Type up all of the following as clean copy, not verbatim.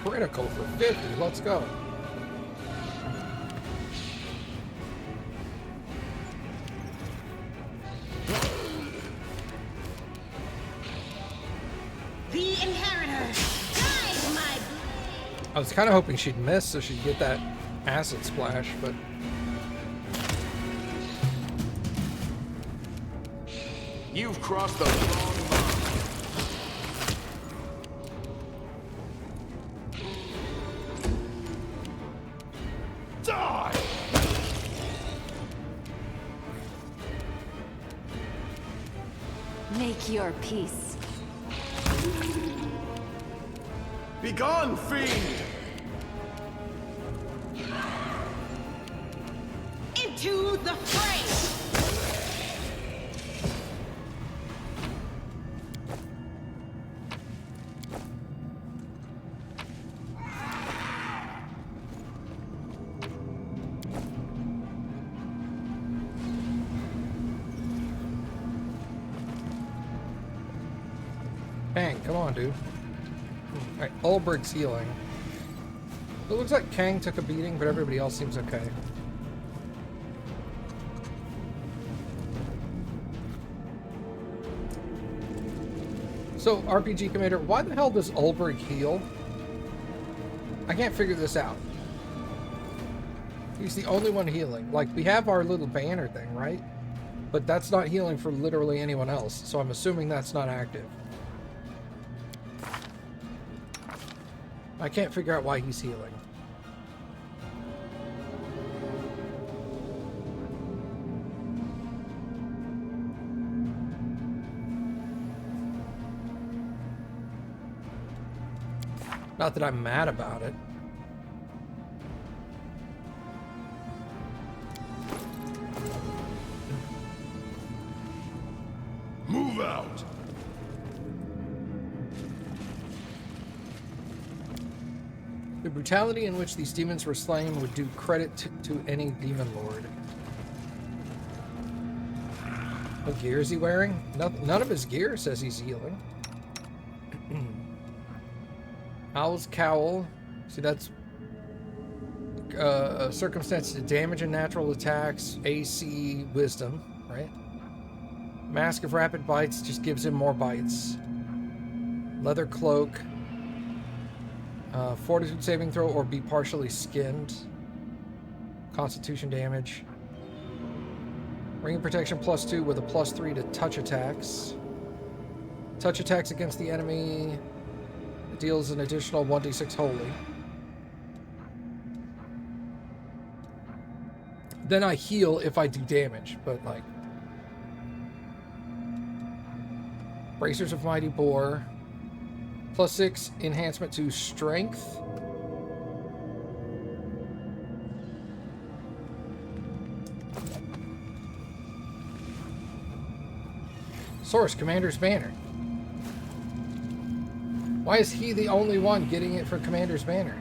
Critical for 50. Let's go. The inheritor guides my blade. I was kind of hoping she'd miss so she'd get that acid splash, but You've crossed the wrong line. Die! Make your peace. Begone, fiend! Into the fray. Kang, come on, dude. Alright, Ulbrig's healing. It looks like Kang took a beating, but everybody else seems okay. So, RPG Commander, why the hell does Ulbrig heal? I can't figure this out. He's the only one healing. Like, we have our little banner thing, right? But that's not healing for literally anyone else, so I'm assuming that's not active. I can't figure out why he's healing. Not that I'm mad about it. Move out! The brutality in which these demons were slain would do credit to any demon lord. What gear is he wearing? None of his gear says he's healing. Owl's Cowl. See, that's circumstances to damage and natural attacks, AC, wisdom, right? Mask of Rapid Bites just gives him more bites. Leather Cloak. Fortitude saving throw or be partially skinned. Constitution damage. Ring of Protection +2 with a +3 to touch attacks. Touch attacks against the enemy. It deals an additional 1d6 holy. Then I heal if I do damage, but like... Bracers of Mighty Boar. +6 enhancement to strength. Source, Commander's Banner. Why is he the only one getting it for Commander's Banner?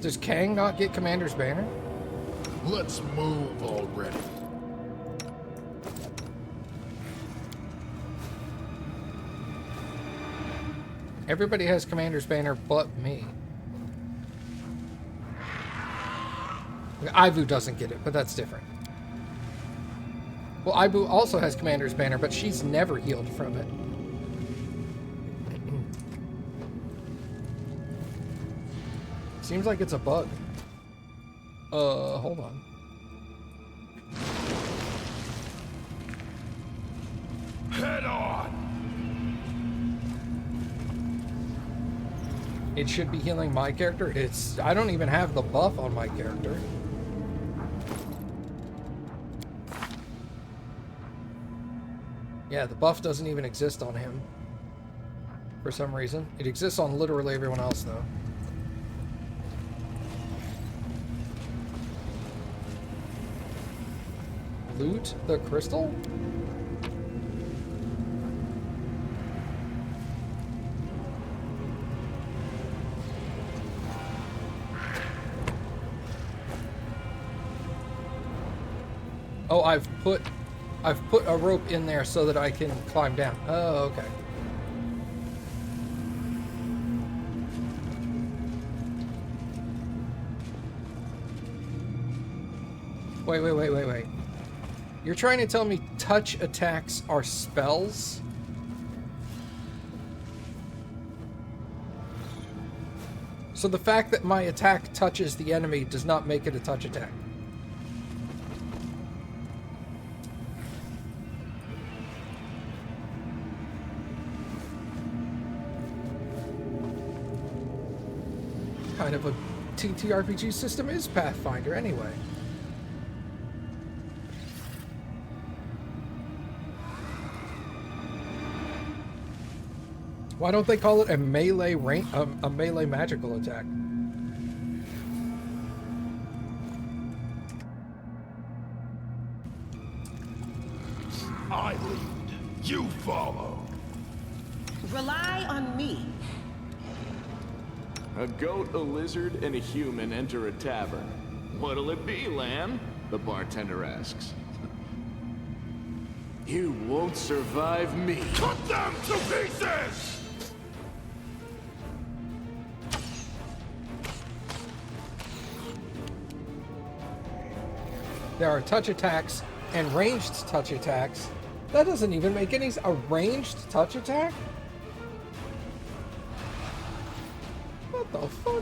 Does Kang not get Commander's Banner? Let's move already. Everybody has Commander's Banner but me. Ivu doesn't get it, but that's different. Well, Ibu also has Commander's Banner, but she's never healed from it. Seems like it's a bug. Hold on. Head on! It should be healing my character. I don't even have the buff on my character. Yeah, the buff doesn't even exist on him. For some reason. It exists on literally everyone else, though. Loot the crystal? Oh, I've put a rope in there so that I can climb down. Oh, okay. Wait. You're trying to tell me touch attacks are spells? So the fact that my attack touches the enemy does not make it a touch attack. Kind of a TTRPG system is Pathfinder anyway. Why don't they call it a melee a melee magical attack? I lead. You follow. Rely on me. A goat, a lizard, and a human enter a tavern. What'll it be, lamb? The bartender asks. You won't survive me. Cut them to pieces! There are touch attacks and ranged touch attacks. That doesn't even make any sense. A ranged touch attack? What the fuck?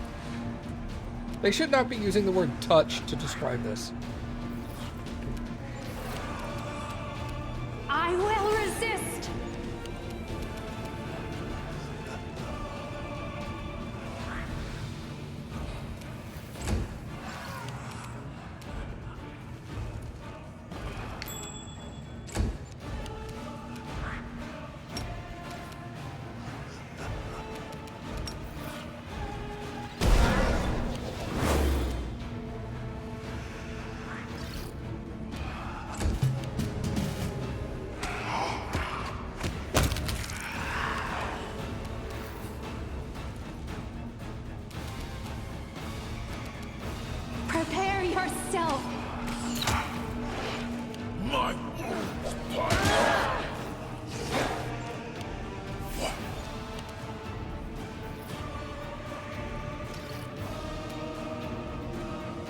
They should not be using the word touch to describe this. I will resist. Prepare yourself. My wounds pile.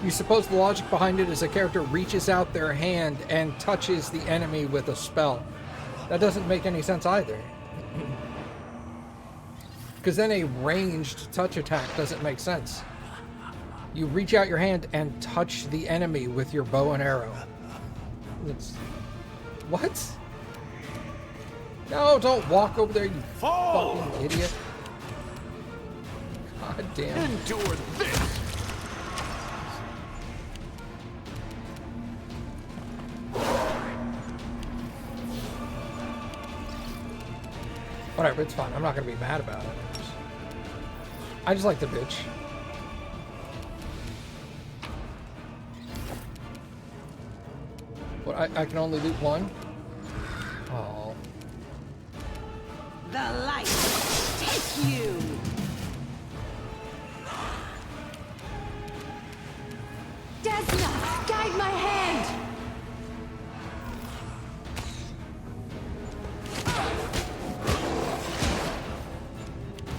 You suppose the logic behind it is a character reaches out their hand and touches the enemy with a spell. That doesn't make any sense either. Because then a ranged touch attack doesn't make sense. You reach out your hand and touch the enemy with your bow and arrow. What? No, don't walk over there, you fucking idiot. God damn. Endure this! Whatever, it's fine. I'm not going to be mad about it. I just like the bitch. What, I can only loot one? Oh. The light take you. Desna, guide my hand.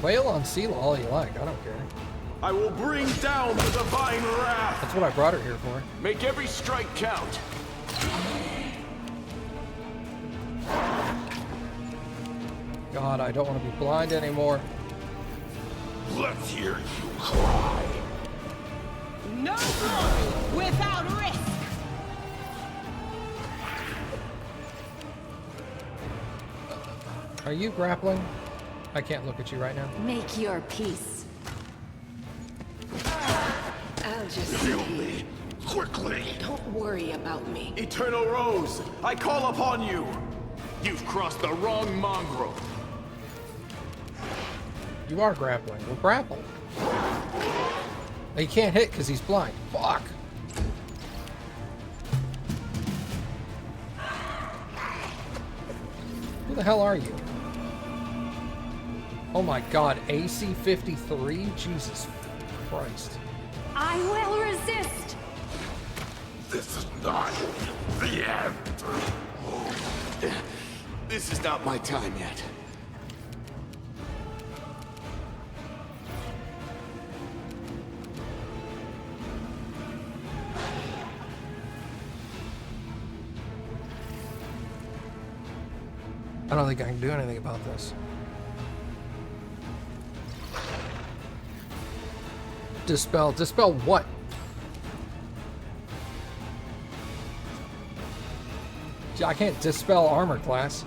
Wail on Sela all you like. I don't care. I will bring down the divine wrath. That's what I brought her here for. Make every strike count. God, I don't want to be blind anymore. Let's hear you cry. No glory without risk. Are you grappling? I can't look at you right now. Make your peace. I'll just Heal me quickly. don't worry about me. Eternal Rose, I call upon you. You've crossed the wrong mongrel. You are grappling. Well, grapple. He can't hit because he's blind. Fuck. Who the hell are you? Oh my god, AC 53? Jesus Christ. I will resist. This is not the end. This is not my time yet. I don't think I can do anything about this. Dispel. Dispel what? I can't dispel armor class.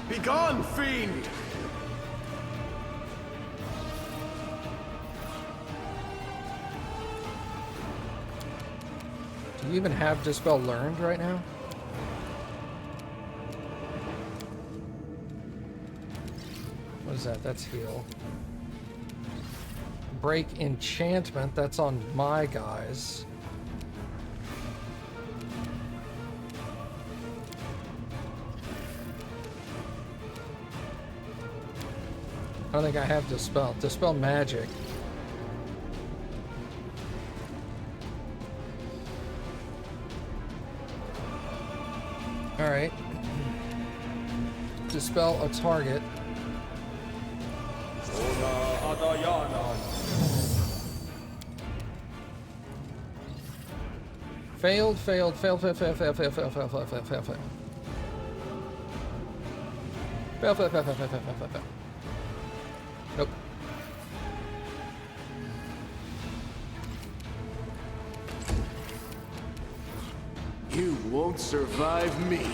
Begone, fiend! Do you even have dispel learned right now? What is that? That's heal. Break enchantment. That's on my guys. I don't think I have dispel. Dispel magic. Alright. Dispel a target. Failed, failed, failed, failed, failed, failed, failed, failed, failed, failed, failed, failed, failed. Failed, failed, failed, failed, failed, failed, failed, failed. Nope. You won't survive me.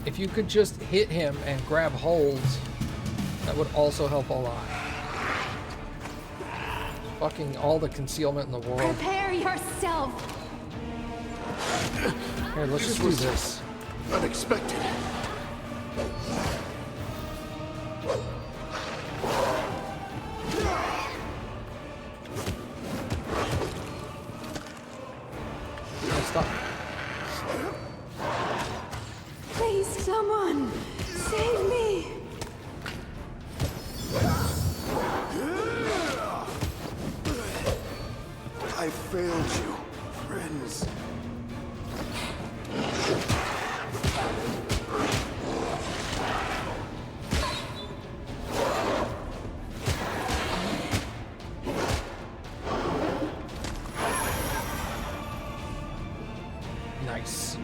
If you could just hit him and grab holds, that would also help a lot. Fucking all the concealment in the world. Prepare yourself. Here, let's just do this. Unexpected. Stop. Please, someone, save me. I failed you, friends. Nice.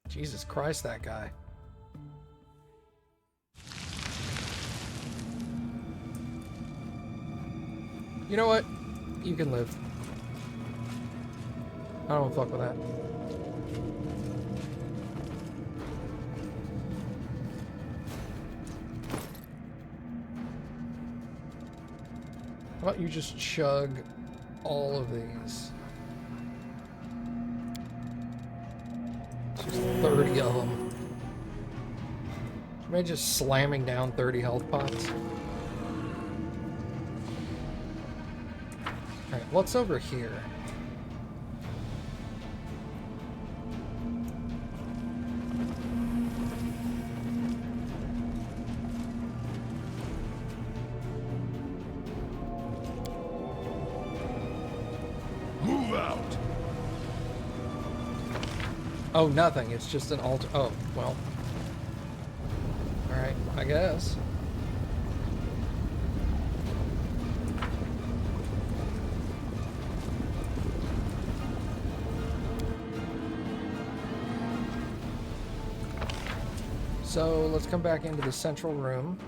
Jesus Christ, that guy. You know what? You can live. I don't fuck with that. How about you just chug all of these? Just 30 of them. Maybe just slamming down 30 health pots. Alright, what's over here? Move out. Oh, nothing. It's just an altar. Oh, well. Alright, I guess. So, let's come back into the central room.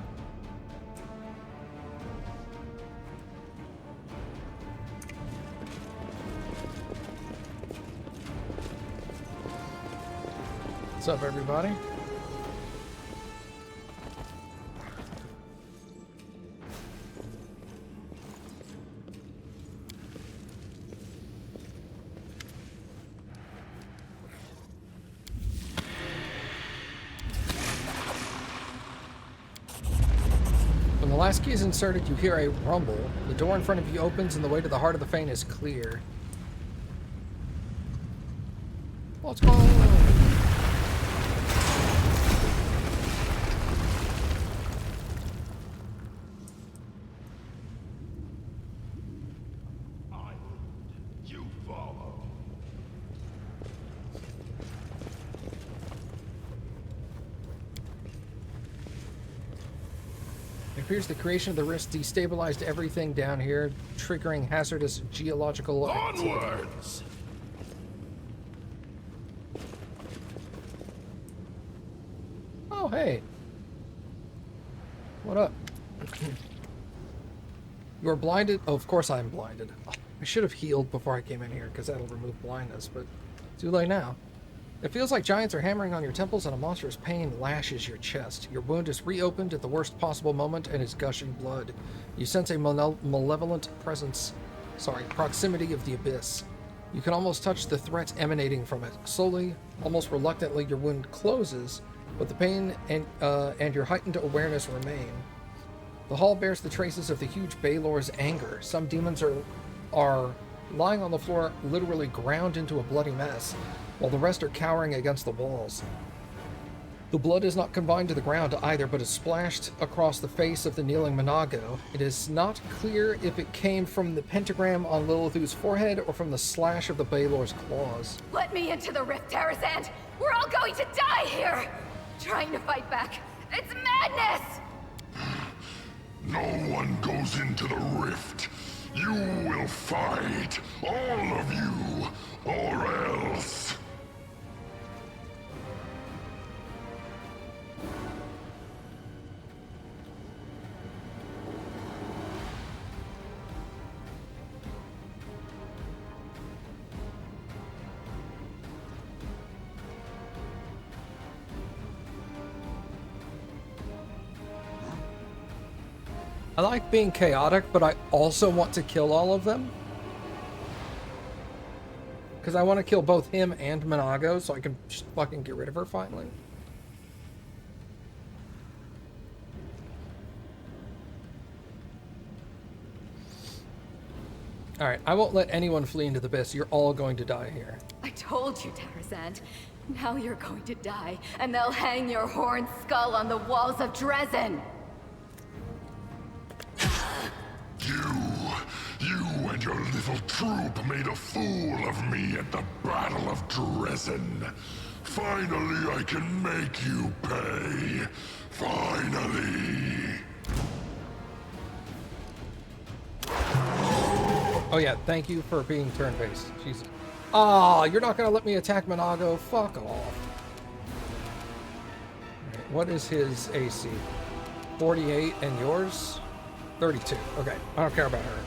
What's up, everybody? When the last key is inserted, you hear a rumble. The door in front of you opens and the way to the heart of the Fane is clear. Let's go! appears the creation of the rift destabilized everything down here, triggering hazardous geological activity. Onwards! Oh, hey. What up? You are blinded? Oh, of course I'm blinded. Oh, I should have healed before I came in here, because that'll remove blindness, but too late now. It feels like giants are hammering on your temples and a monstrous pain lashes your chest. Your wound is reopened at the worst possible moment and is gushing blood. You sense a malevolent proximity of the abyss. You can almost touch the threat emanating from it. Slowly, almost reluctantly, your wound closes, but the pain and your heightened awareness remain. The hall bears the traces of the huge Baylor's anger. Some demons are lying on the floor, literally ground into a bloody mess, while the rest are cowering against the walls. The blood is not confined to the ground either, but is splashed across the face of the kneeling Monago. It is not clear if it came from the pentagram on Lilithu's forehead or from the slash of the Baylor's claws. Let me into the rift, Tarazand! We're all going to die here! Trying to fight back. It's madness! No one goes into the rift. You will fight, all of you, or else. I like being chaotic, but I also want to kill all of them. Because I want to kill both him and Monago so I can just fucking get rid of her finally. Alright, I won't let anyone flee into the abyss. You're all going to die here. I told you, Tarazand. Now you're going to die, and they'll hang your horned skull on the walls of Dresden! You and your little troop made a fool of me at the Battle of Dresden. Finally, I can make you pay. Finally. Oh yeah, thank you for being turn-based. Jesus. Ah, you're not gonna let me attack Monago? Fuck off. Right, what is his AC? 48 and yours? 32. Okay, I don't care about her.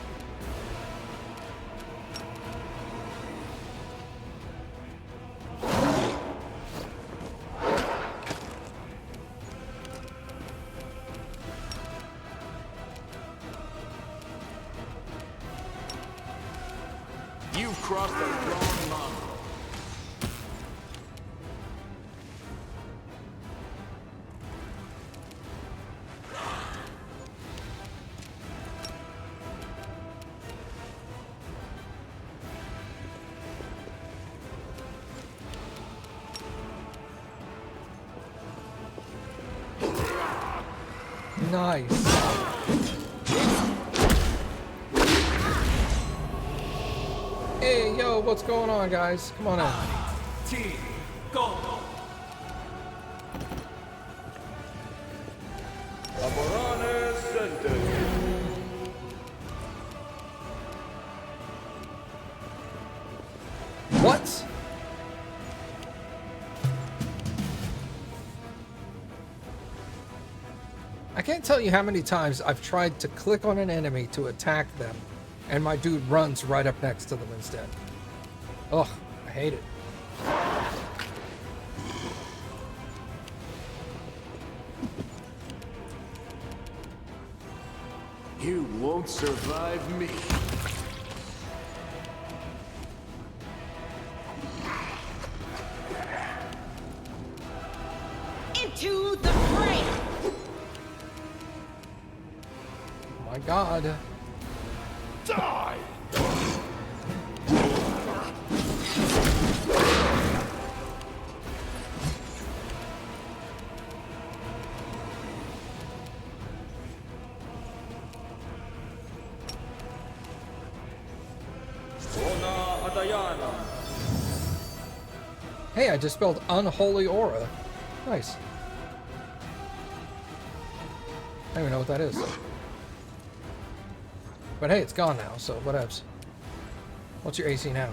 You've crossed the wrong line. Nice. Hey, yo, what's going on, guys? Come on in. What? I can't tell you how many times I've tried to click on an enemy to attack them, and my dude runs right up next to them instead. Ugh, I hate it. You won't survive me. Into the fray! Oh my god. Die! Hey, I dispelled unholy aura. Nice. don't even know what that is. But hey, it's gone now, so whatevs. What's your AC now?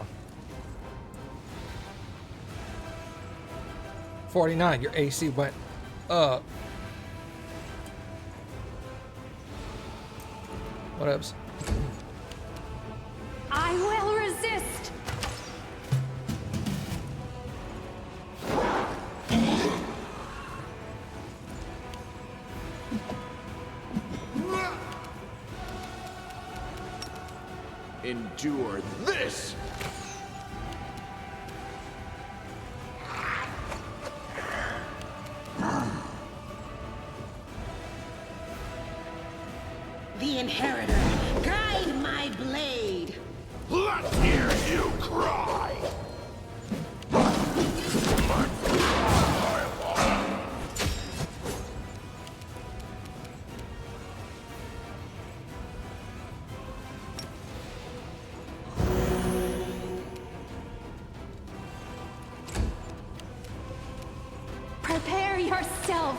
49. Your AC went up. Whatevs. I will resist! Endure this! The Inheritor, guide my blade! Let's hear you cry! Prepare yourself!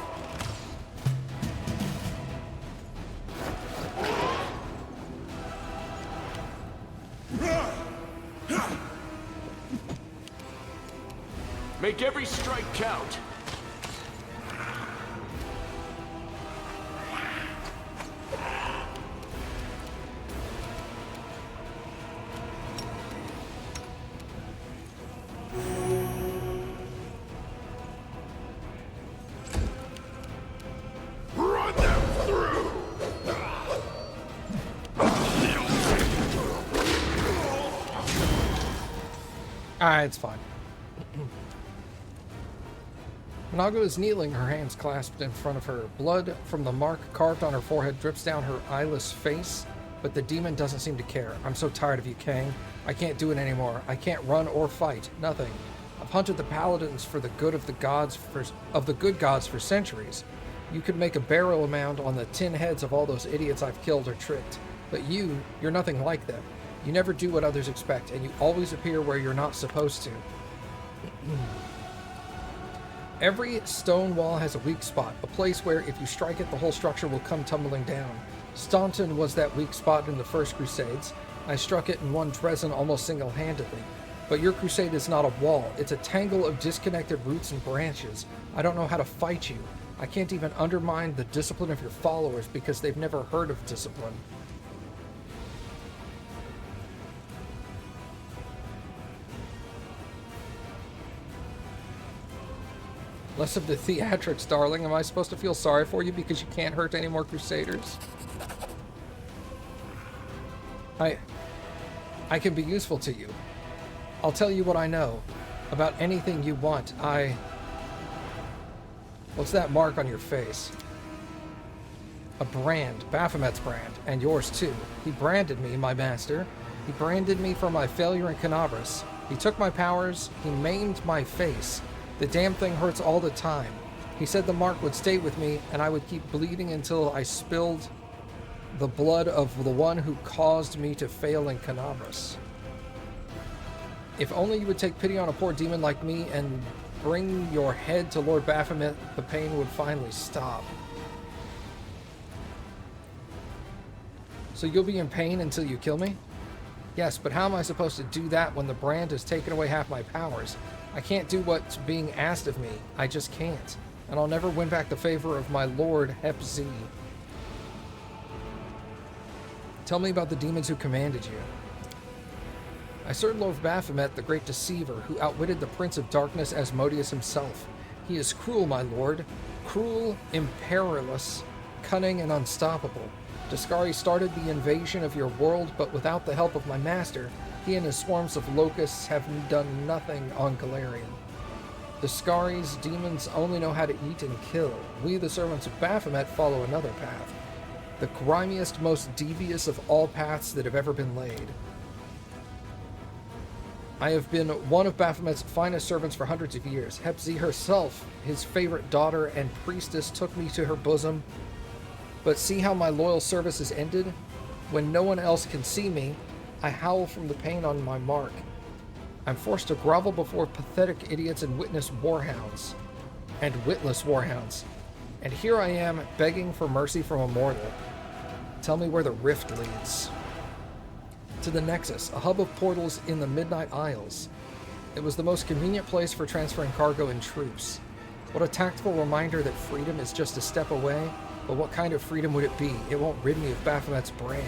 Make every strike count. Run them through! Alright, it's fine. Nago is kneeling, her hands clasped in front of her. Blood from the mark carved on her forehead drips down her eyeless face, but the demon doesn't seem to care. I'm so tired of you, Kang. I can't do it anymore. I can't run or fight. Nothing. I've hunted the paladins for the good of the gods for centuries. You could make a burial mound on the tin heads of all those idiots I've killed or tricked. But you're nothing like them. You never do what others expect, and you always appear where you're not supposed to. Every stone wall has a weak spot, a place where if you strike it, the whole structure will come tumbling down. Staunton was that weak spot in the First Crusades. I struck it and won Dresden almost single-handedly. But your crusade is not a wall. It's a tangle of disconnected roots and branches. I don't know how to fight you. I can't even undermine the discipline of your followers because they've never heard of discipline. Less of the theatrics, darling. Am I supposed to feel sorry for you because you can't hurt any more Crusaders? I can be useful to you. I'll tell you what I know. About anything you want. What's that mark on your face? A brand. Baphomet's brand. And yours too. He branded me, my master. He branded me for my failure in Canabras. He took my powers. He maimed my face. The damn thing hurts all the time. He said the mark would stay with me, and I would keep bleeding until I spilled the blood of the one who caused me to fail in Canabras. If only you would take pity on a poor demon like me and bring your head to Lord Baphomet, the pain would finally stop. So you'll be in pain until you kill me? Yes, but how am I supposed to do that when the brand has taken away half my powers? I can't do what's being asked of me. I just can't. And I'll never win back the favor of my lord, Hep Z. Tell me about the demons who commanded you. I served Lord Baphomet, the great deceiver, who outwitted the Prince of Darkness, Asmodeus himself. He is cruel, my lord. Cruel, imperious, cunning, and unstoppable. Dascari started the invasion of your world, but without the help of my master, he and his swarms of locusts have done nothing on Galarian. Dascari's demons only know how to eat and kill. We, the servants of Baphomet, follow another path. The grimiest, most devious of all paths that have ever been laid. I have been one of Baphomet's finest servants for hundreds of years. Hep Z herself, his favorite daughter and priestess, took me to her bosom. But see how my loyal service is ended? When no one else can see me, I howl from the pain on my mark. I'm forced to grovel before pathetic idiots and witless warhounds. And here I am, begging for mercy from a mortal. Tell me where the rift leads. To the Nexus, a hub of portals in the Midnight Isles. It was the most convenient place for transferring cargo and troops. What a tactful reminder that freedom is just a step away, but what kind of freedom would it be? It won't rid me of Baphomet's brand.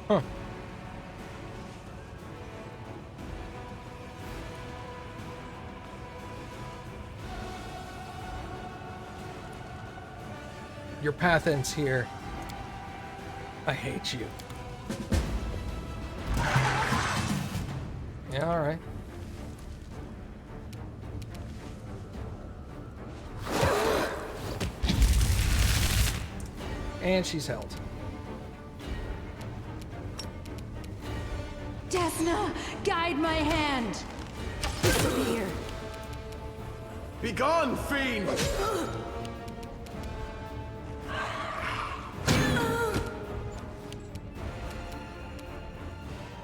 Huh. Your path ends here. I hate you. Yeah, alright. And she's held. Desna, guide my hand. Disappear. Begone, fiend!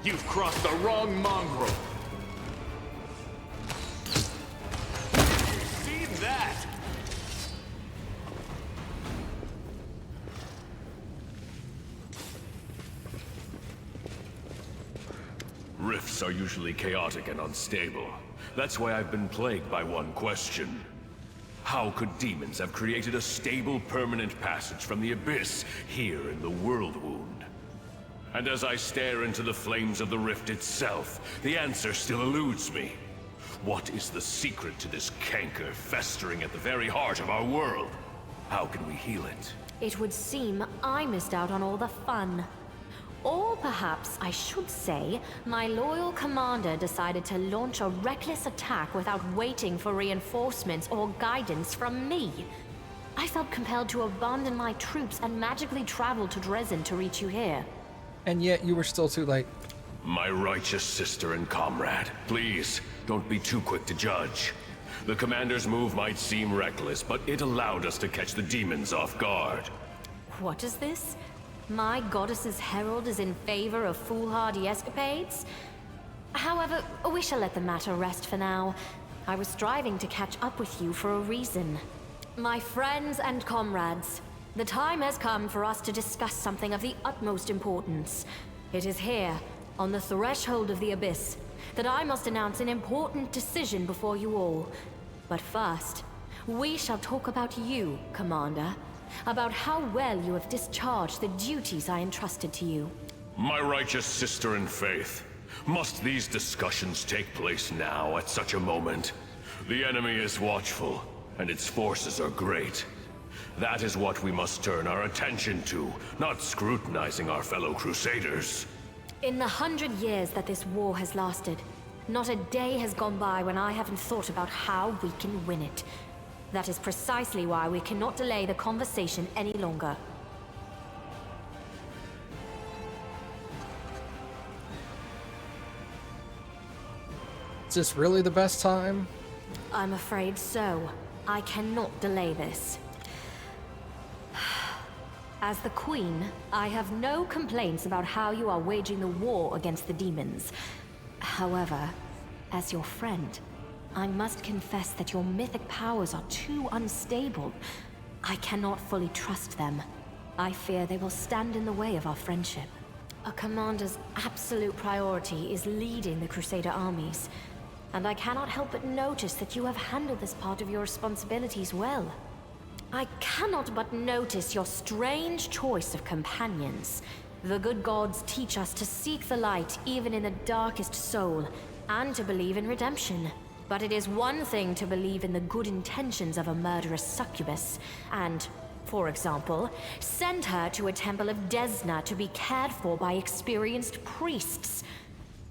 You've crossed the wrong mongrel. See that? Rifts are usually chaotic and unstable. That's why I've been plagued by one question. How could demons have created a stable, permanent passage from the abyss here in the World Wound? And as I stare into the flames of the rift itself, the answer still eludes me. What is the secret to this canker festering at the very heart of our world? How can we heal it? It would seem I missed out on all the fun. Or perhaps I should say, my loyal commander decided to launch a reckless attack without waiting for reinforcements or guidance from me. I felt compelled to abandon my troops and magically travel to Dresden to reach you here. And yet you were still too late. My righteous sister and comrade, please, don't be too quick to judge. The commander's move might seem reckless, but it allowed us to catch the demons off guard. What is this? My goddess's herald is in favor of foolhardy escapades? However, we shall let the matter rest for now. I was striving to catch up with you for a reason. My friends and comrades, the time has come for us to discuss something of the utmost importance. It is here, on the threshold of the abyss, that I must announce an important decision before you all. But first, we shall talk about you, Commander. About how well you have discharged the duties I entrusted to you. My righteous sister in faith, must these discussions take place now at such a moment? The enemy is watchful, and its forces are great. That is what we must turn our attention to, not scrutinizing our fellow crusaders. In the 100 years that this war has lasted, not a day has gone by when I haven't thought about how we can win it. That is precisely why we cannot delay the conversation any longer. Is this really the best time? I'm afraid so. I cannot delay this. As the Queen, I have no complaints about how you are waging the war against the demons. However, as your friend, I must confess that your mythic powers are too unstable. I cannot fully trust them. I fear they will stand in the way of our friendship. A commander's absolute priority is leading the Crusader armies, and I cannot help but notice that you have handled this part of your responsibilities well. I cannot but notice your strange choice of companions. The good gods teach us to seek the light even in the darkest soul, and to believe in redemption. But it is one thing to believe in the good intentions of a murderous succubus, and for example, send her to a temple of Desna to be cared for by experienced priests.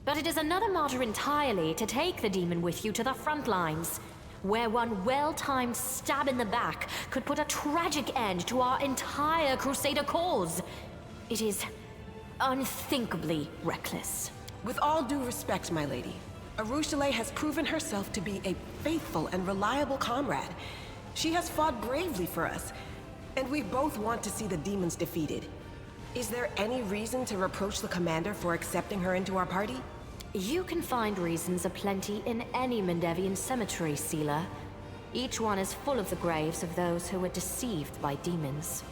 But it is another matter entirely to take the demon with you to the front lines, where one well-timed stab in the back could put a tragic end to our entire Crusader cause. It is unthinkably reckless. With all due respect, my lady, Arushale has proven herself to be a faithful and reliable comrade. She has fought bravely for us, and we both want to see the demons defeated. Is there any reason to reproach the commander for accepting her into our party? You can find reasons aplenty in any Mendevian cemetery, Sealer. Each one is full of the graves of those who were deceived by demons.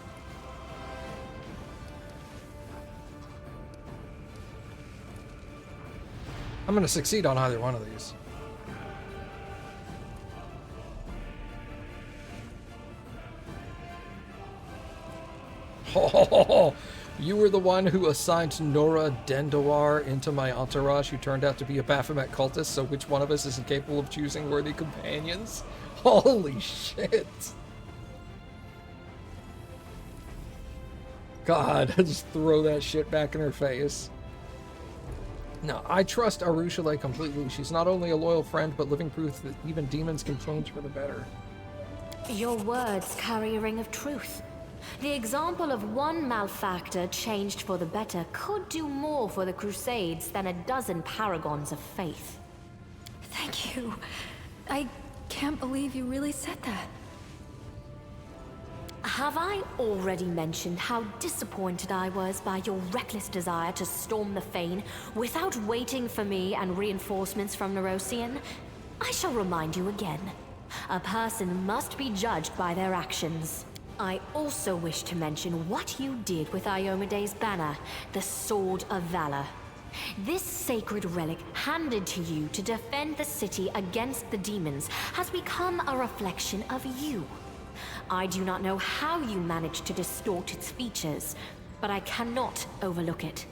I'm going to succeed on either one of these. Oh, you were the one who assigned Nora Dendawar into my entourage who turned out to be a Baphomet cultist, so which one of us is incapable of choosing worthy companions? Holy shit. God, just throw that shit back in her face. No, I trust Arushale completely. She's not only a loyal friend, but living proof that even demons can change for the better. Your words carry a ring of truth. The example of one malefactor changed for the better could do more for the Crusades than a dozen paragons of faith. Thank you. I can't believe you really said that. Have I already mentioned how disappointed I was by your reckless desire to storm the Fane without waiting for me and reinforcements from Nerosian? I shall remind you again. A person must be judged by their actions. I also wish to mention what you did with Iomede's banner, the Sword of Valor. This sacred relic handed to you to defend the city against the demons has become a reflection of you. I do not know how you managed to distort its features, but I cannot overlook it.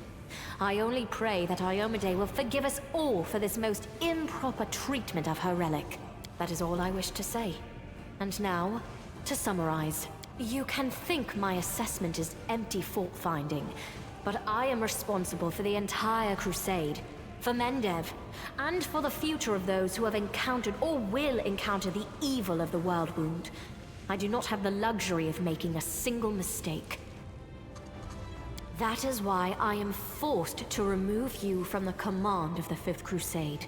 I only pray that Iomede will forgive us all for this most improper treatment of her relic. That is all I wish to say. And now, to summarize. You can think my assessment is empty fault-finding, but I am responsible for the entire Crusade, for Mendev, and for the future of those who have encountered or will encounter the evil of the World Wound. I do not have the luxury of making a single mistake. That is why I am forced to remove you from the command of the Fifth Crusade.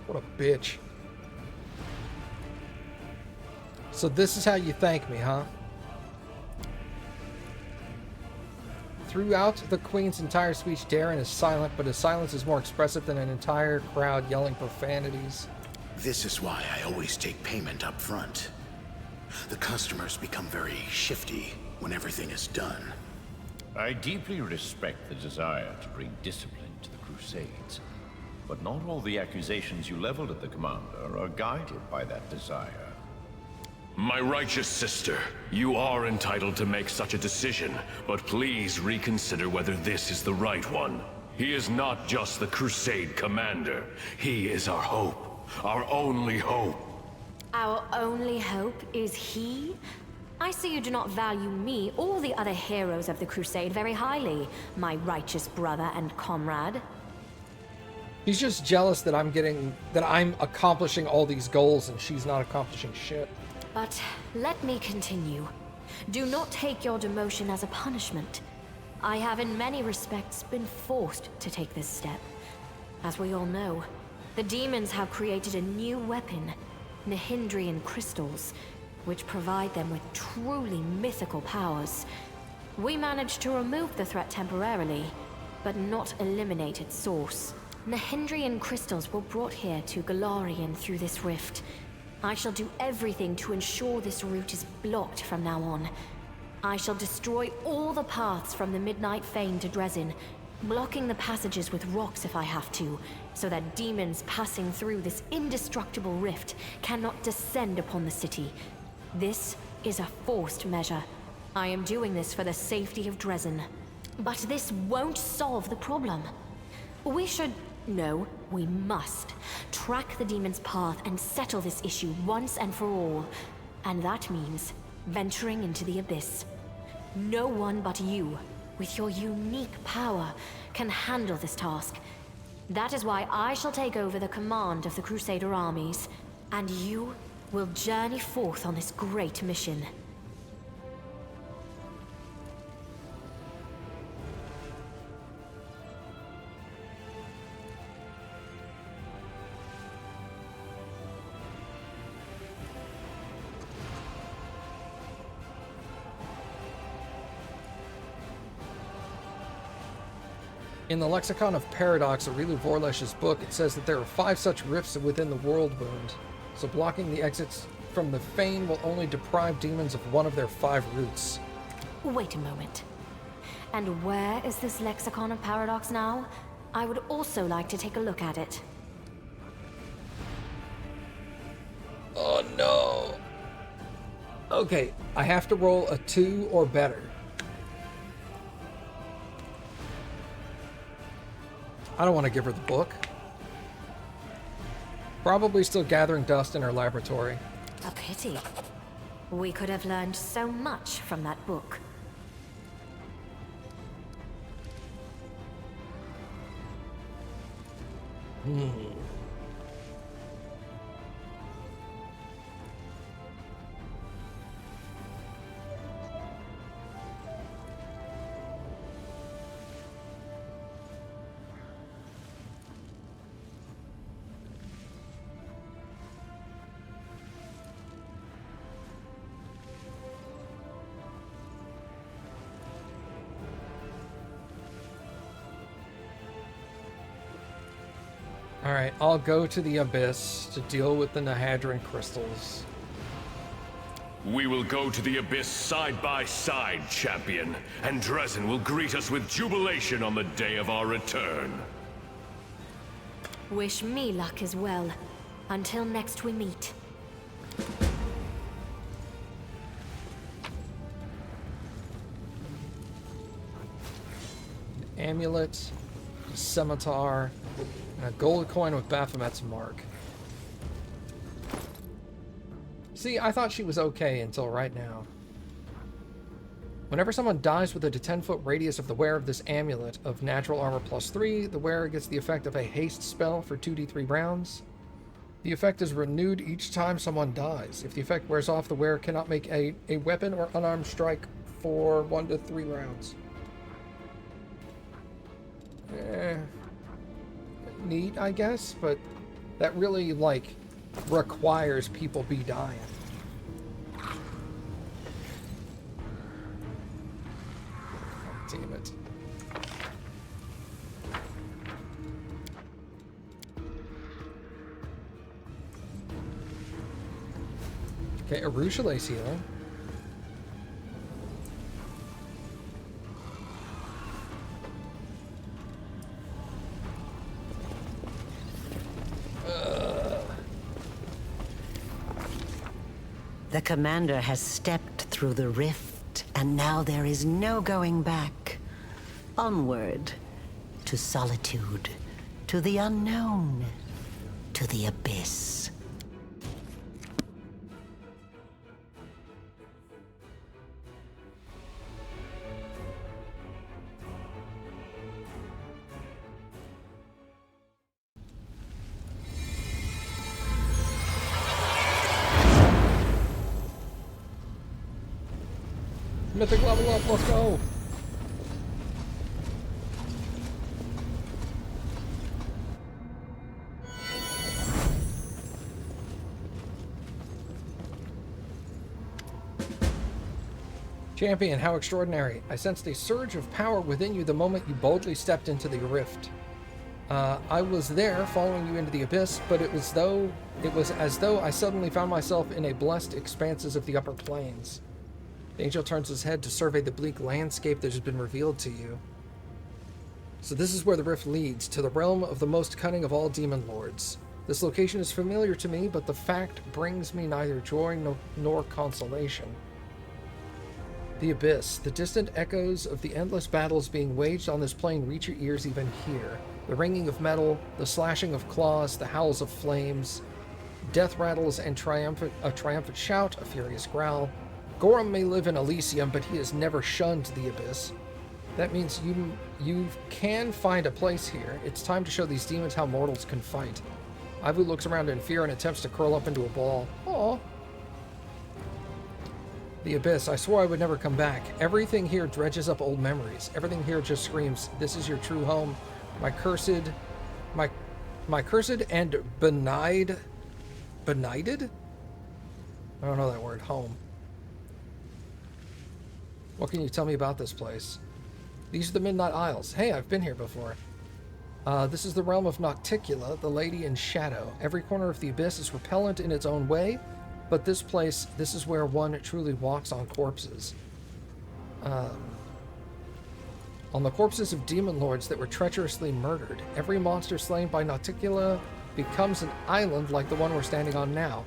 What a bitch. So this is how you thank me, huh? Throughout the Queen's entire speech, Darren is silent, but his silence is more expressive than an entire crowd yelling profanities. This is why I always take payment up front. The customers become very shifty when everything is done. I deeply respect the desire to bring discipline to the Crusades. But not all the accusations you leveled at the commander are guided by that desire. My righteous sister, you are entitled to make such a decision, but please reconsider whether this is the right one. He is not just the Crusade commander. He is our hope. Our only hope. Our only hope is he? I see you do not value me or the other heroes of the Crusade very highly, my righteous brother and comrade. He's just jealous that I'm accomplishing all these goals and she's not accomplishing shit. But let me continue. Do not take your demotion as a punishment. I have in many respects been forced to take this step. As we all know, the demons have created a new weapon, Nihindrian crystals, which provide them with truly mythical powers. We managed to remove the threat temporarily, but not eliminate its source. Nihindrian crystals were brought here to Galarian through this rift. I shall do everything to ensure this route is blocked from now on. I shall destroy all the paths from the Midnight Fane to Dresden, blocking the passages with rocks if I have to, so that demons passing through this indestructible rift cannot descend upon the city. This is a forced measure. I am doing this for the safety of Dresden. But this won't solve the problem. We must track the demon's path and settle this issue once and for all. And that means venturing into the Abyss. No one but you, with your unique power, can handle this task. That is why I shall take over the command of the Crusader armies, and you will journey forth on this great mission. In the Lexicon of Paradox, Aurilu Vorlesh's book, it says that there are 5 such rifts within the world wound, so blocking the exits from the Fane will only deprive demons of one of their 5 roots. Wait a moment. And where is this Lexicon of Paradox now? I would also like to take a look at it. Oh no! Okay, I have to roll a 2 or better. I don't want to give her the book. Probably still gathering dust in her laboratory. A pity. We could have learned so much from that book. Alright, I'll go to the Abyss to deal with the Nihadran crystals. We will go to the Abyss side by side, champion, and Dresden will greet us with jubilation on the day of our return. Wish me luck as well. Until next we meet. Amulet, a scimitar, and a gold coin with Baphomet's mark. See, I thought she was okay until right now. Whenever someone dies within a 10-foot radius of the wearer of this amulet of natural armor +3, the wearer gets the effect of a haste spell for 2d3 rounds. The effect is renewed each time someone dies. If the effect wears off, the wearer cannot make a weapon or unarmed strike for 1 to 3 rounds. Neat, I guess, but that really, like, requires people be dying. Damn it. Okay, Arushale's healing. The commander has stepped through the rift, and now there is no going back. Onward, to solitude, to the unknown, to the abyss. Mythic level up, let's go! Champion, how extraordinary. I sensed a surge of power within you the moment you boldly stepped into the rift. I was there following you into the abyss, but it was as though I suddenly found myself in a blessed expanses of the upper planes. The angel turns his head to survey the bleak landscape that has been revealed to you. So this is where the rift leads, to the realm of the most cunning of all demon lords. This location is familiar to me, but the fact brings me neither joy nor consolation. The abyss. The distant echoes of the endless battles being waged on this plane reach your ears even here. The ringing of metal, the slashing of claws, the howls of flames, death rattles and a triumphant shout, a furious growl. Gorham may live in Elysium, but he has never shunned the abyss. That means you can find a place here. It's time to show these demons how mortals can fight. Ivu looks around in fear and attempts to curl up into a ball. Aww. The abyss. I swore I would never come back. Everything here dredges up old memories. Everything here just screams, this is your true home. My cursed and benighted? I don't know that word. Home. What can you tell me about this place? These are the Midnight Isles. Hey, I've been here before. This is the realm of Nocticula, the Lady in Shadow. Every corner of the abyss is repellent in its own way, but this place, this is where one truly walks on corpses. On the corpses of demon lords that were treacherously murdered. Every monster slain by Nocticula becomes an island like the one we're standing on now.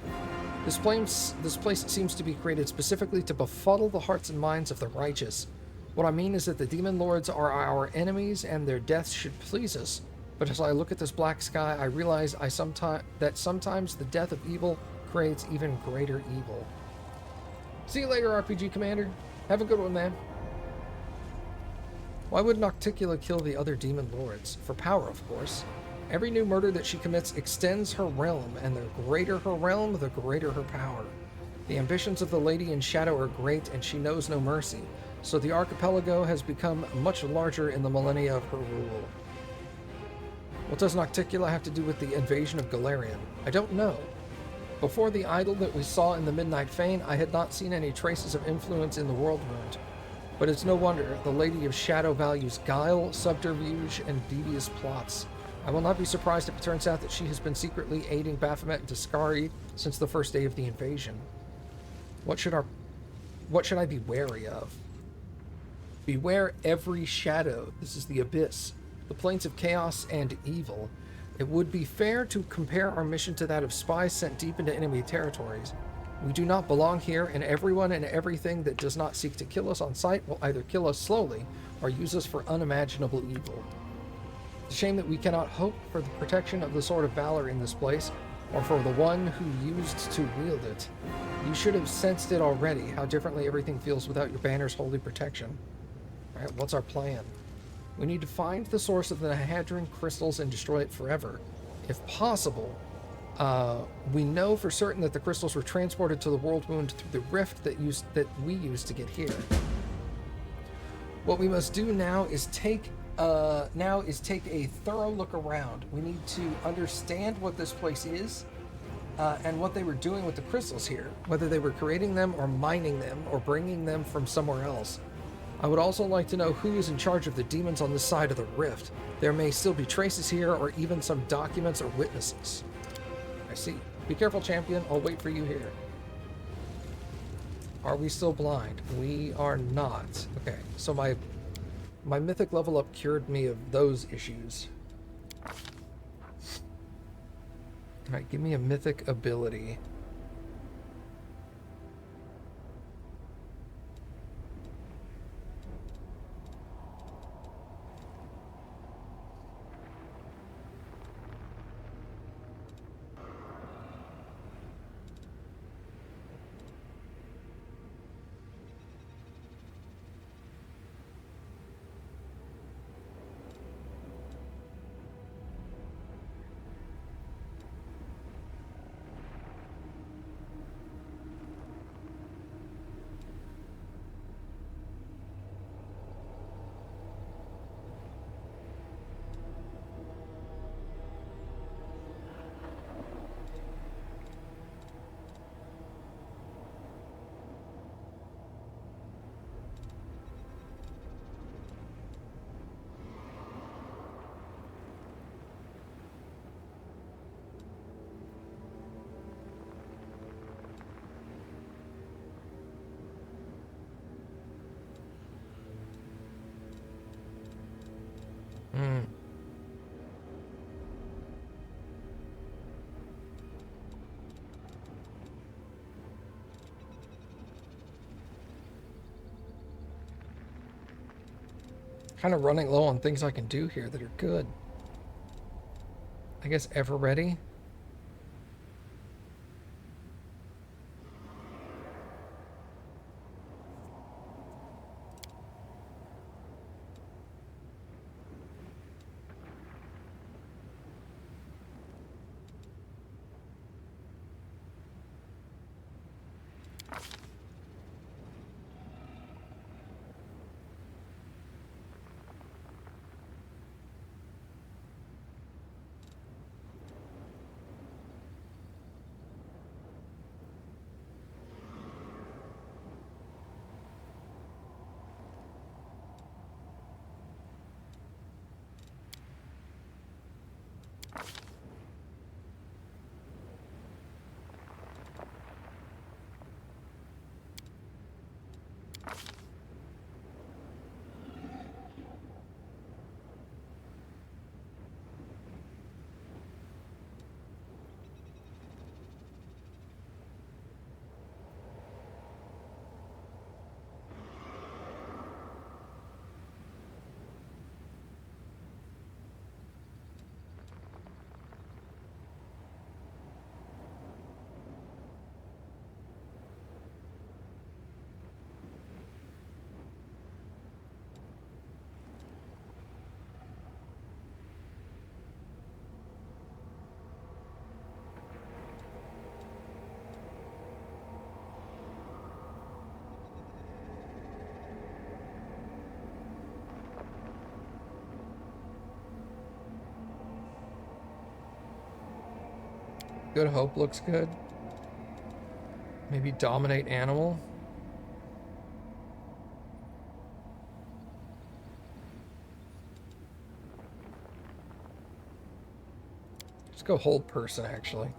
This place seems to be created specifically to befuddle the hearts and minds of the righteous. What I mean is that the demon lords are our enemies and their deaths should please us. But as I look at this black sky, I realize that sometimes the death of evil creates even greater evil. See you later, RPG Commander. Have a good one, man. Why would Nocticula kill the other demon lords? For power, of course. Every new murder that she commits extends her realm, and the greater her realm, the greater her power. The ambitions of the Lady in Shadow are great, and she knows no mercy, so the archipelago has become much larger in the millennia of her rule. What does Nocticula have to do with the invasion of Galarian? I don't know. Before the idol that we saw in the Midnight Fane, I had not seen any traces of influence in the world wound. But it's no wonder the Lady of Shadow values guile, subterfuge, and devious plots. I will not be surprised if it turns out that she has been secretly aiding Baphomet and Tascari since the first day of the invasion. What should I be wary of? Beware every shadow. This is the abyss, the plains of chaos and evil. It would be fair to compare our mission to that of spies sent deep into enemy territories. We do not belong here, and everyone and everything that does not seek to kill us on sight will either kill us slowly or use us for unimaginable evil. It's a shame that we cannot hope for the protection of the Sword of Valor in this place, or for the one who used to wield it. You should have sensed it already, how differently everything feels without your banner's holy protection. Alright, what's our plan? We need to find the source of the Hadron crystals and destroy it forever. If possible, we know for certain that the crystals were transported to the world wound through the rift that we used to get here. What we must do now is take a thorough look around. We need to understand what this place is, and what they were doing with the crystals here, whether they were creating them or mining them or bringing them from somewhere else. I would also like to know who is in charge of the demons on this side of the rift. There may still be traces here or even some documents or witnesses. I see. Be careful, champion. I'll wait for you here. Are we still blind? We are not. Okay, so my mythic level up cured me of those issues. Alright, give me a mythic ability. Kind of running low on things I can do here that are good. I guess ever ready. Good Hope looks good. Maybe Dominate Animal. Let's go Hold Person, actually.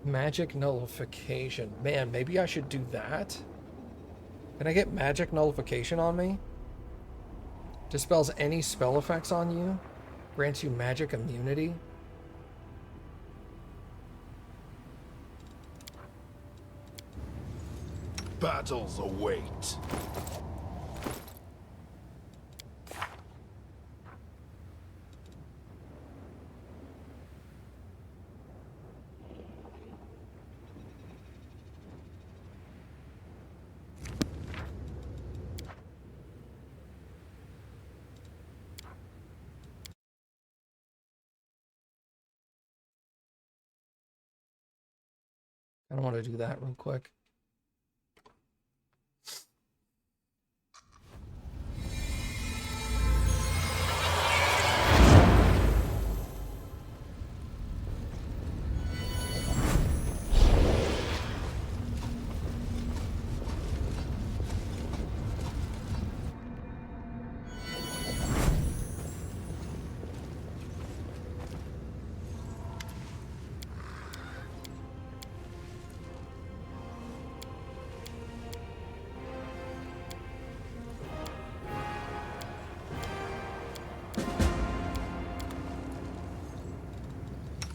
Magic Nullification. Man, maybe I should do that. Can I get Magic Nullification on me? Dispels any spell effects on you. Grants you magic immunity. Battles await. I don't want to do that real quick.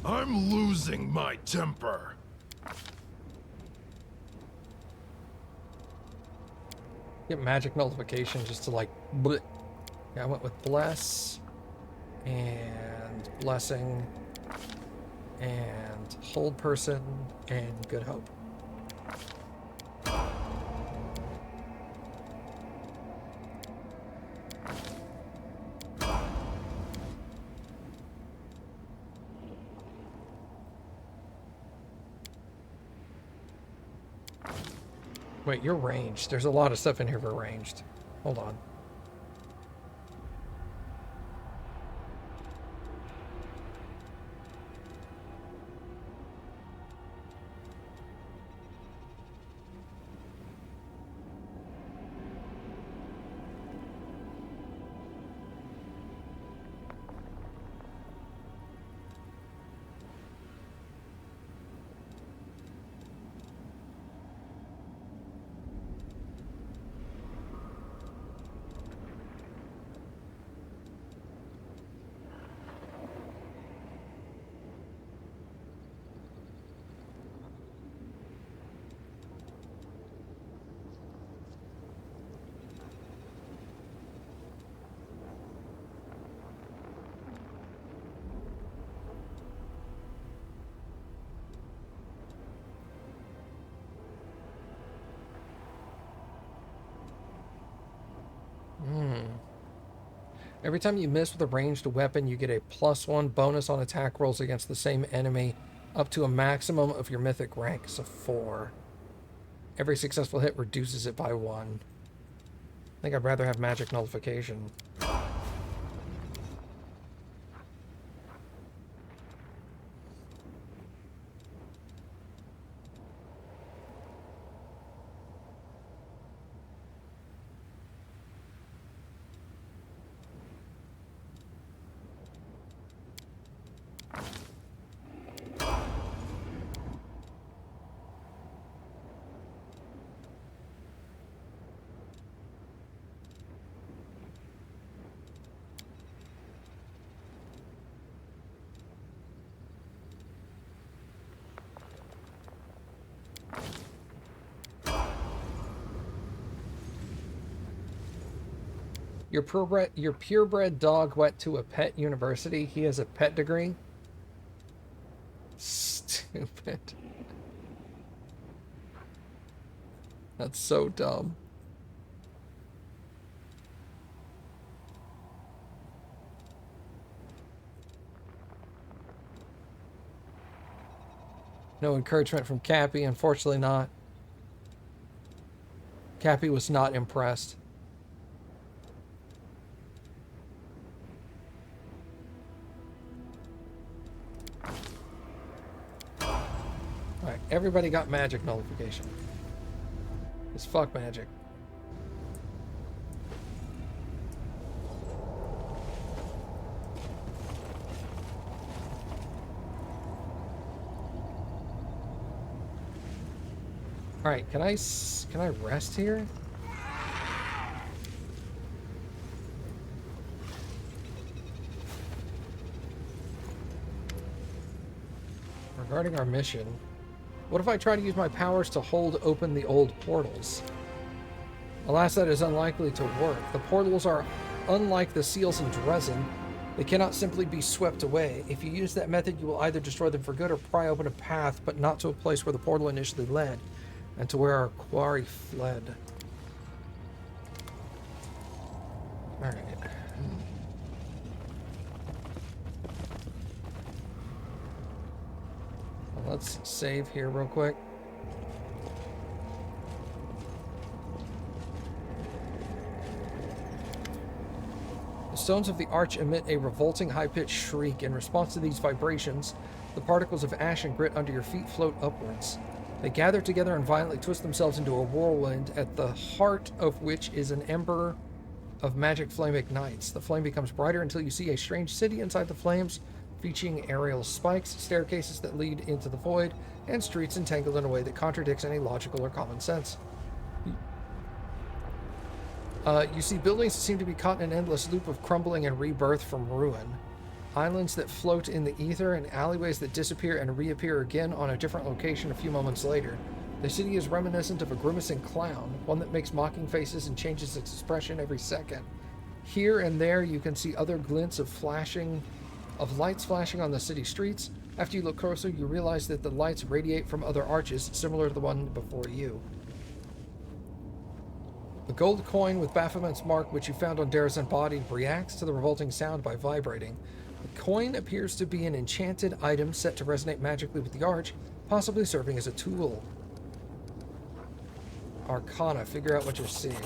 I'm losing my temper. Get Magic Nullification just to like... bleh. Yeah, I went with Bless. And Blessing. And Hold Person. And Good Hope. Wait, you're ranged. There's a lot of stuff in here for ranged. Hold on. Every time you miss with a ranged weapon, you get a +1 bonus on attack rolls against the same enemy, up to a maximum of your mythic rank, so 4. Every successful hit reduces it by 1. I think I'd rather have magic nullification. Your purebred dog went to a pet university. He has a pet degree. Stupid. That's so dumb. No encouragement from Cappy, unfortunately not. Cappy was not impressed. Alright, everybody got magic nullification. It's fuck magic. Alright, can I rest here? Regarding our mission, what if I try to use my powers to hold open the old portals? Alas, that is unlikely to work. The portals are unlike the seals in Dresden. They cannot simply be swept away. If you use that method, you will either destroy them for good or pry open a path, but not to a place where the portal initially led, and to where our quarry fled. Alright. Well, let's save here real quick. The stones of the arch emit a revolting high-pitched shriek. In response to these vibrations, the particles of ash and grit under your feet float upwards. They gather together and violently twist themselves into a whirlwind, at the heart of which is an ember of magic flame ignites. The flame becomes brighter until you see a strange city inside the flames, featuring aerial spikes, staircases that lead into the void, and streets entangled in a way that contradicts any logical or common sense. You see buildings that seem to be caught in an endless loop of crumbling and rebirth from ruin. Islands that float in the ether, and alleyways that disappear and reappear again on a different location a few moments later. The city is reminiscent of a grimacing clown, one that makes mocking faces and changes its expression every second. Here and there you can see other glints of lights flashing on the city streets. After you look closer, you realize that the lights radiate from other arches, similar to the one before you. The gold coin with Baphomet's mark, which you found on Dara's body, reacts to the revolting sound by vibrating. The coin appears to be an enchanted item set to resonate magically with the arch, possibly serving as a tool. Arcana, figure out what you're seeing.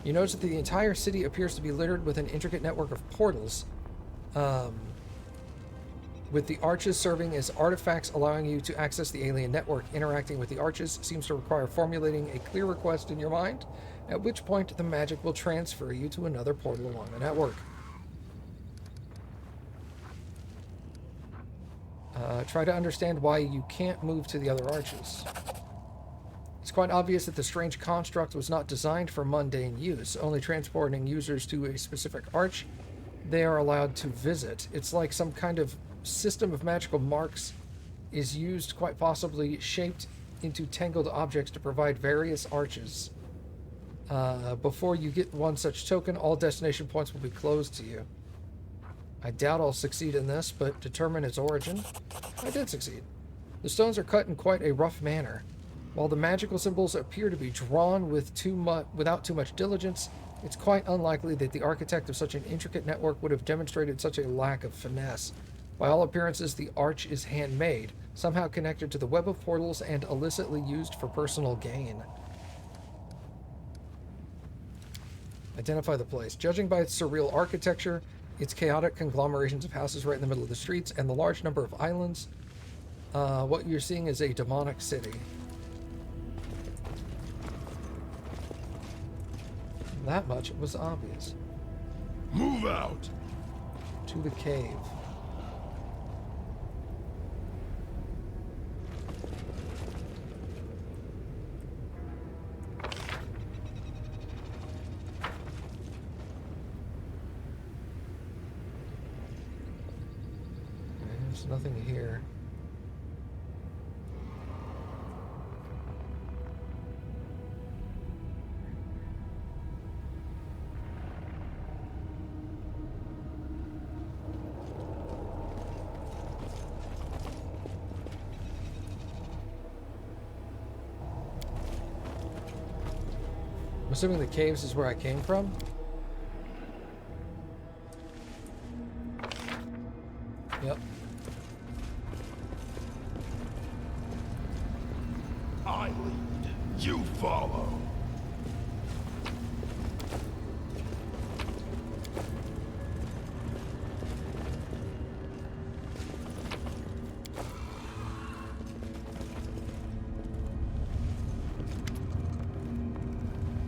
You notice that the entire city appears to be littered with an intricate network of portals, with the arches serving as artifacts allowing you to access the alien network. Interacting with the arches seems to require formulating a clear request in your mind, at which point the magic will transfer you to another portal along the network. Try to understand why you can't move to the other arches. It's quite obvious that the strange construct was not designed for mundane use, only transporting users to a specific arch they are allowed to visit. It's like some kind of system of magical marks is used, quite possibly shaped into tangled objects to provide various arches. Before you get one such token, all destination points will be closed to you. I doubt I'll succeed in this, but determine its origin. I did succeed. The stones are cut in quite a rough manner. While the magical symbols appear to be drawn without too much diligence, it's quite unlikely that the architect of such an intricate network would have demonstrated such a lack of finesse. By all appearances, the arch is handmade, somehow connected to the web of portals and illicitly used for personal gain. Identify the place. Judging by its surreal architecture, its chaotic conglomerations of houses right in the middle of the streets, and the large number of islands, what you're seeing is a demonic city. That much was obvious. Move out! To the cave. There's nothing here. I'm assuming the caves is where I came from. Yep. I lead, you follow.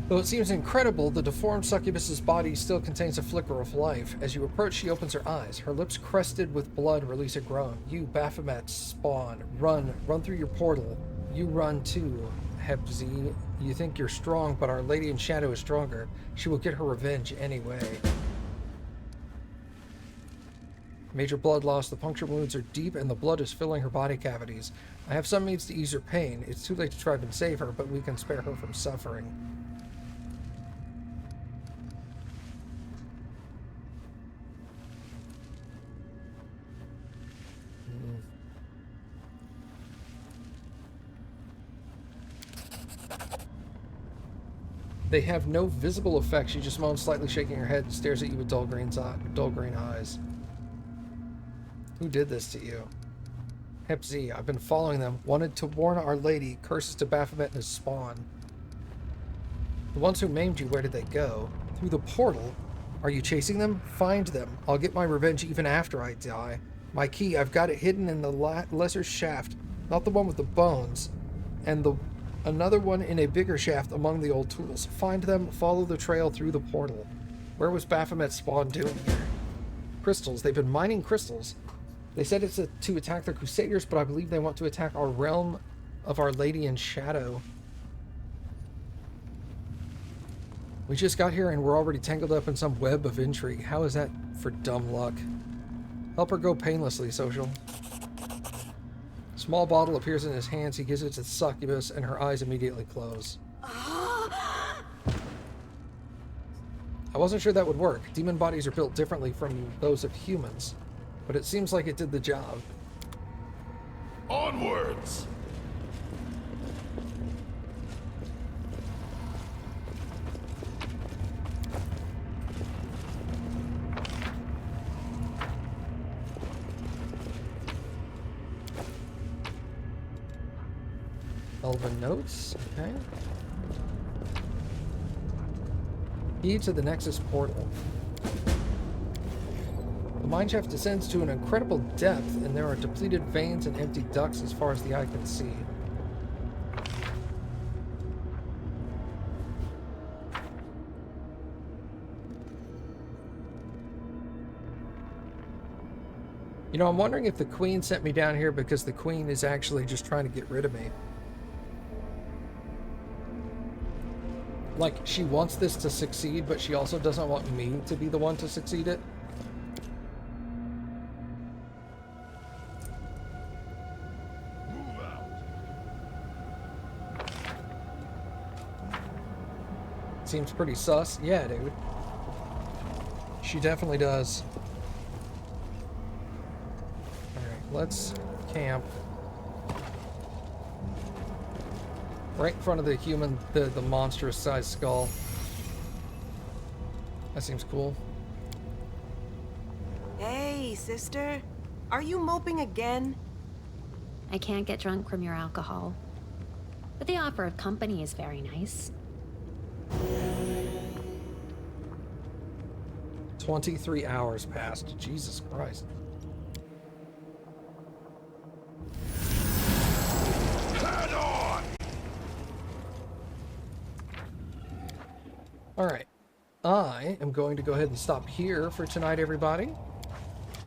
Though it seems incredible, the deformed succubus's body still contains a flicker of life. As you approach, she opens her eyes. Her lips crested with blood release a groan. You, Baphomet, spawn. Run through your portal. You run too, Hebzi. You think you're strong, but Our Lady in Shadow is stronger. She will get her revenge anyway. Major blood loss. The puncture wounds are deep and the blood is filling her body cavities. I have some means to ease her pain. It's too late to try and save her, but we can spare her from suffering. They have no visible effect. She just moans, slightly shaking her head, and stares at you with dull green eyes. Who did this to you? Hep Z, I've been following them. Wanted to warn Our Lady. Curses to Baphomet and his spawn. The ones who maimed you, where did they go? Through the portal? Are you chasing them? Find them. I'll get my revenge even after I die. My key, I've got it hidden in the lesser shaft. Not the one with the bones. And another one in a bigger shaft among the old tools. Find them, follow the trail through the portal. Where was Baphomet's spawn doing here? Crystals. They've been mining crystals. They said it's to attack the Crusaders, but I believe they want to attack our realm of Our Lady in Shadow. We just got here and we're already tangled up in some web of intrigue. How is that for dumb luck? Help her go painlessly, Social. Small bottle appears in his hands. He gives it to the succubus, and her eyes immediately close. I wasn't sure that would work. Demon bodies are built differently from those of humans, but it seems like it did the job. Onwards! Elven notes, okay. Key to the Nexus portal. The mineshaft descends to an incredible depth, and there are depleted veins and empty ducts as far as the eye can see. You know, I'm wondering if the Queen sent me down here because the Queen is actually just trying to get rid of me. Like, she wants this to succeed, but she also doesn't want me to be the one to succeed it. Move out! Seems pretty sus. Yeah, dude. She definitely does. Alright, let's camp. Right in front of the human, the monstrous sized skull. That seems cool. Hey, sister. Are you moping again? I can't get drunk from your alcohol. But the offer of company is very nice. 23 hours passed. Jesus Christ. Head on! All right. I am going to go ahead and stop here for tonight, everybody.